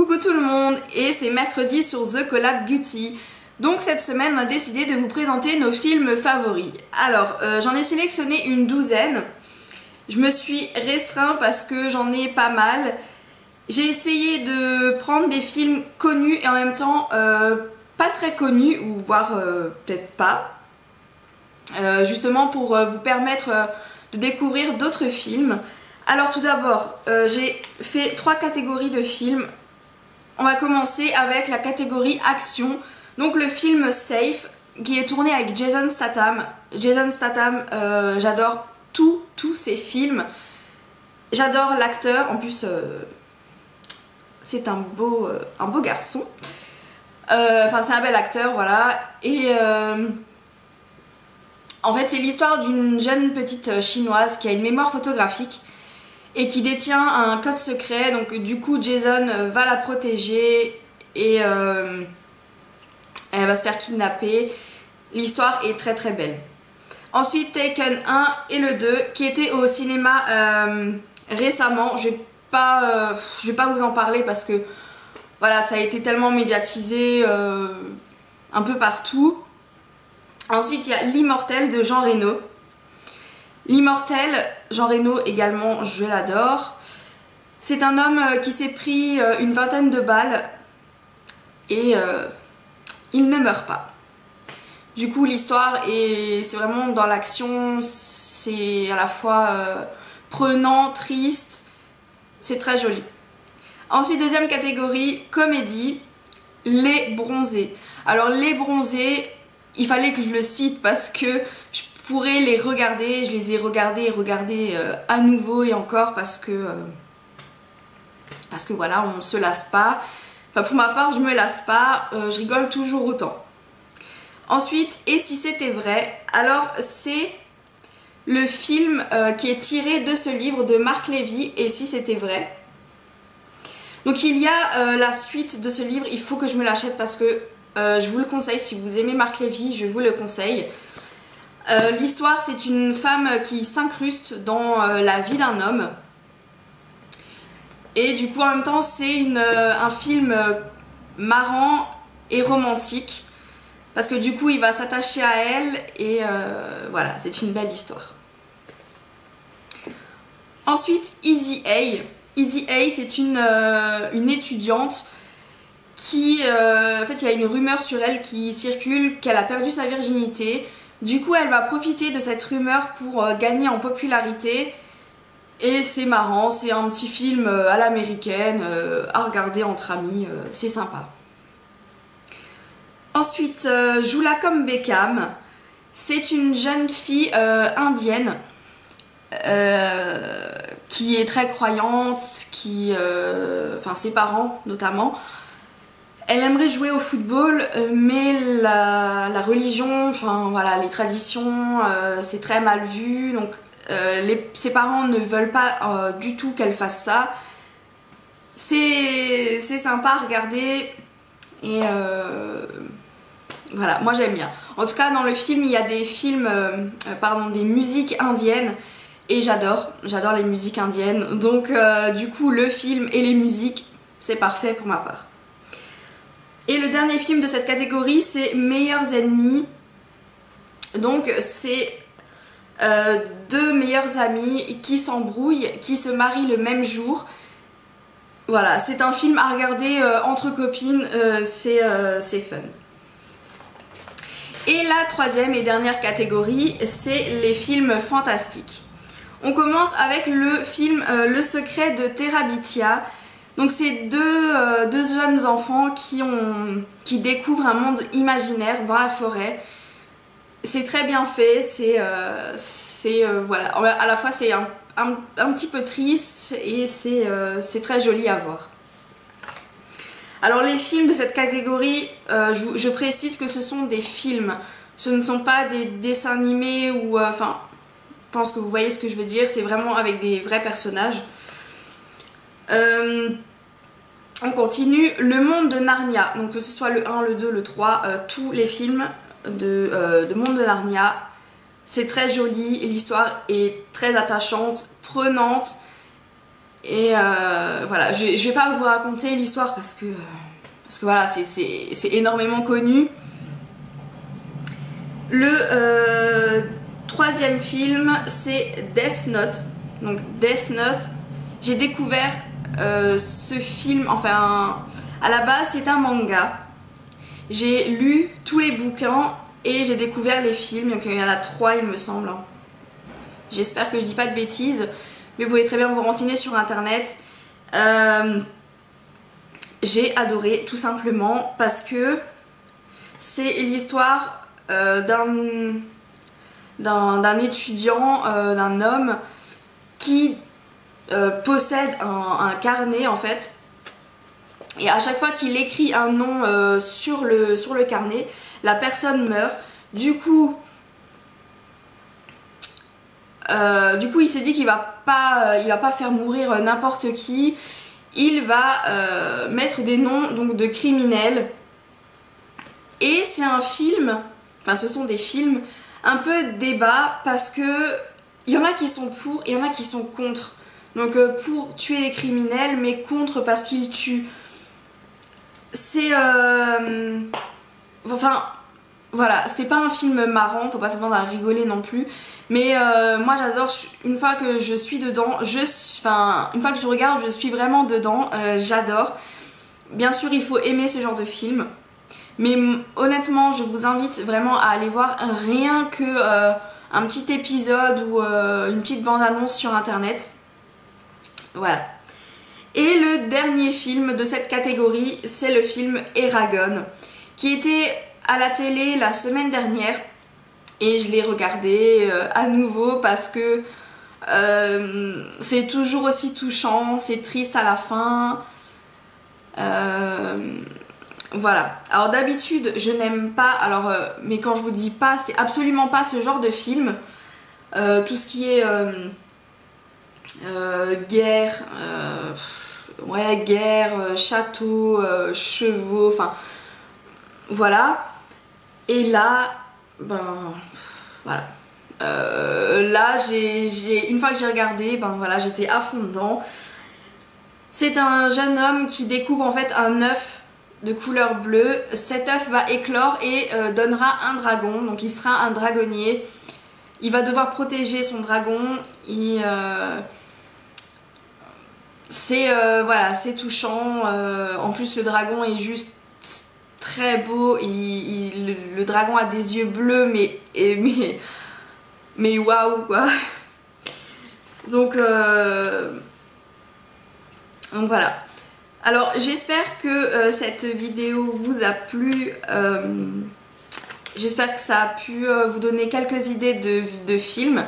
Coucou tout le monde, et c'est mercredi sur The Collab Beauty. Donc cette semaine on a décidé de vous présenter nos films favoris. Alors j'en ai sélectionné une douzaine. Je me suis restreint parce que j'en ai pas mal. J'ai essayé de prendre des films connus et en même temps pas très connus, ou voire peut-être pas. Justement pour vous permettre de découvrir d'autres films. Alors tout d'abord, j'ai fait 3 catégories de films. On va commencer avec la catégorie action. Donc le film Safe, qui est tourné avec Jason Statham. Jason Statham, j'adore tous ses films. J'adore l'acteur, en plus c'est un beau garçon. Enfin c'est un bel acteur, voilà. Et en fait c'est l'histoire d'une jeune petite chinoise qui a une mémoire photographique et qui détient un code secret. Donc du coup Jason va la protéger et elle va se faire kidnapper. L'histoire est très très belle. Ensuite Taken 1 et le 2 qui étaient au cinéma récemment. Je vais pas vous en parler parce que voilà, ça a été tellement médiatisé un peu partout. Ensuite il y a L'Immortel de Jean Reno. L'Immortel, Jean Reno également, je l'adore. C'est un homme qui s'est pris une vingtaine de balles et il ne meurt pas. Du coup l'histoire c'est vraiment dans l'action, c'est à la fois prenant, triste, c'est très joli. Ensuite deuxième catégorie, comédie, Les Bronzés. Alors Les Bronzés, il fallait que je le cite parce que je pourrais les regarder, je les ai regardés et regardés à nouveau et encore parce que voilà, on ne se lasse pas. Enfin pour ma part je me lasse pas, je rigole toujours autant. Ensuite, Et si c'était vrai, alors c'est le film qui est tiré de ce livre de Marc Lévy, Et si c'était vrai. Donc il y a la suite de ce livre, il faut que je me l'achète parce que je vous le conseille, si vous aimez Marc Lévy, je vous le conseille. L'histoire, c'est une femme qui s'incruste dans la vie d'un homme. Et du coup en même temps c'est un film marrant et romantique. Parce que du coup il va s'attacher à elle et voilà, c'est une belle histoire. Ensuite Easy A. Easy A, c'est une étudiante qui, en fait il y a une rumeur sur elle qui circule qu'elle a perdu sa virginité. Du coup elle va profiter de cette rumeur pour gagner en popularité. Et c'est marrant, c'est un petit film à l'américaine, à regarder entre amis, c'est sympa. Ensuite, Joue-la comme Beckham. C'est une jeune fille indienne qui est très croyante, enfin ses parents notamment. Elle aimerait jouer au football, mais la religion, enfin voilà, les traditions, c'est très mal vu. Donc ses parents ne veulent pas du tout qu'elle fasse ça. C'est sympa à regarder et voilà, moi j'aime bien. En tout cas dans le film il y a des musiques indiennes et j'adore les musiques indiennes. Donc du coup le film et les musiques c'est parfait pour ma part. Et le dernier film de cette catégorie c'est Meilleurs ennemis. Donc c'est 2 meilleurs amis qui s'embrouillent, qui se marient le même jour. Voilà, c'est un film à regarder entre copines, c'est fun. Et la troisième et dernière catégorie, c'est les films fantastiques. On commence avec le film Le secret de Terabithia. Donc c'est deux jeunes enfants qui découvrent un monde imaginaire dans la forêt. C'est très bien fait, voilà, à la fois c'est un petit peu triste et c'est très joli à voir. Alors les films de cette catégorie, je précise que ce sont des films, ce ne sont pas des dessins animés ou enfin, je pense que vous voyez ce que je veux dire, c'est vraiment avec des vrais personnages. On continue, Le Monde de Narnia, donc que ce soit le 1, le 2, le 3, tous les films de Monde de Narnia, c'est très joli, l'histoire est très attachante, prenante Et voilà, je vais pas vous raconter l'histoire parce que voilà, c'est énormément connu. Le troisième film, c'est Death Note. Donc Death Note, j'ai découvert ce film, enfin à la base c'est un manga. J'ai lu tous les bouquins et j'ai découvert les films, donc il y en a 3 il me semble. J'espère que je dis pas de bêtises, mais vous pouvez très bien vous renseigner sur internet. J'ai adoré tout simplement parce que c'est l'histoire d'un étudiant, d'un homme qui possède un carnet en fait, et à chaque fois qu'il écrit un nom sur le carnet, la personne meurt. Du coup il s'est dit qu'il va pas faire mourir n'importe qui. Il va mettre des noms donc de criminels. Et c'est un film, enfin ce sont des films un peu débat parce que il y en a qui sont pour et il y en a qui sont contre. Donc pour tuer les criminels mais contre parce qu'ils tuent. C'est enfin voilà, c'est pas un film marrant, faut pas s'attendre à rigoler non plus. Mais moi j'adore, une fois que je suis dedans, une fois que je regarde, je suis vraiment dedans, j'adore. Bien sûr il faut aimer ce genre de film. Mais honnêtement je vous invite vraiment à aller voir rien que un petit épisode ou une petite bande-annonce sur internet. Voilà. Et le dernier film de cette catégorie, c'est le film Eragon, qui était à la télé la semaine dernière. Et je l'ai regardé à nouveau parce que c'est toujours aussi touchant, c'est triste à la fin. Voilà. Alors d'habitude je n'aime pas, mais quand je vous dis pas, c'est absolument pas ce genre de film. Tout ce qui est guerre, château, chevaux, enfin voilà. Et là, ben voilà. Là une fois que j'ai regardé, ben voilà, j'étais à fond dedans. C'est un jeune homme qui découvre en fait un œuf de couleur bleue. Cet œuf va éclore et donnera un dragon, donc il sera un dragonnier. Il va devoir protéger son dragon. Voilà, c'est touchant. En plus le dragon est juste très beau. Le dragon a des yeux bleus mais waouh quoi. Donc voilà. Alors j'espère que cette vidéo vous a plu. J'espère que ça a pu vous donner quelques idées de films.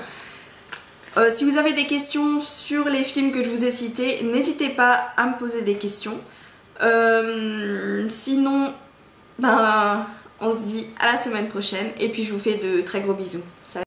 Si vous avez des questions sur les films que je vous ai cités, n'hésitez pas à me poser des questions. Sinon, ben, on se dit à la semaine prochaine et puis je vous fais de très gros bisous. Salut.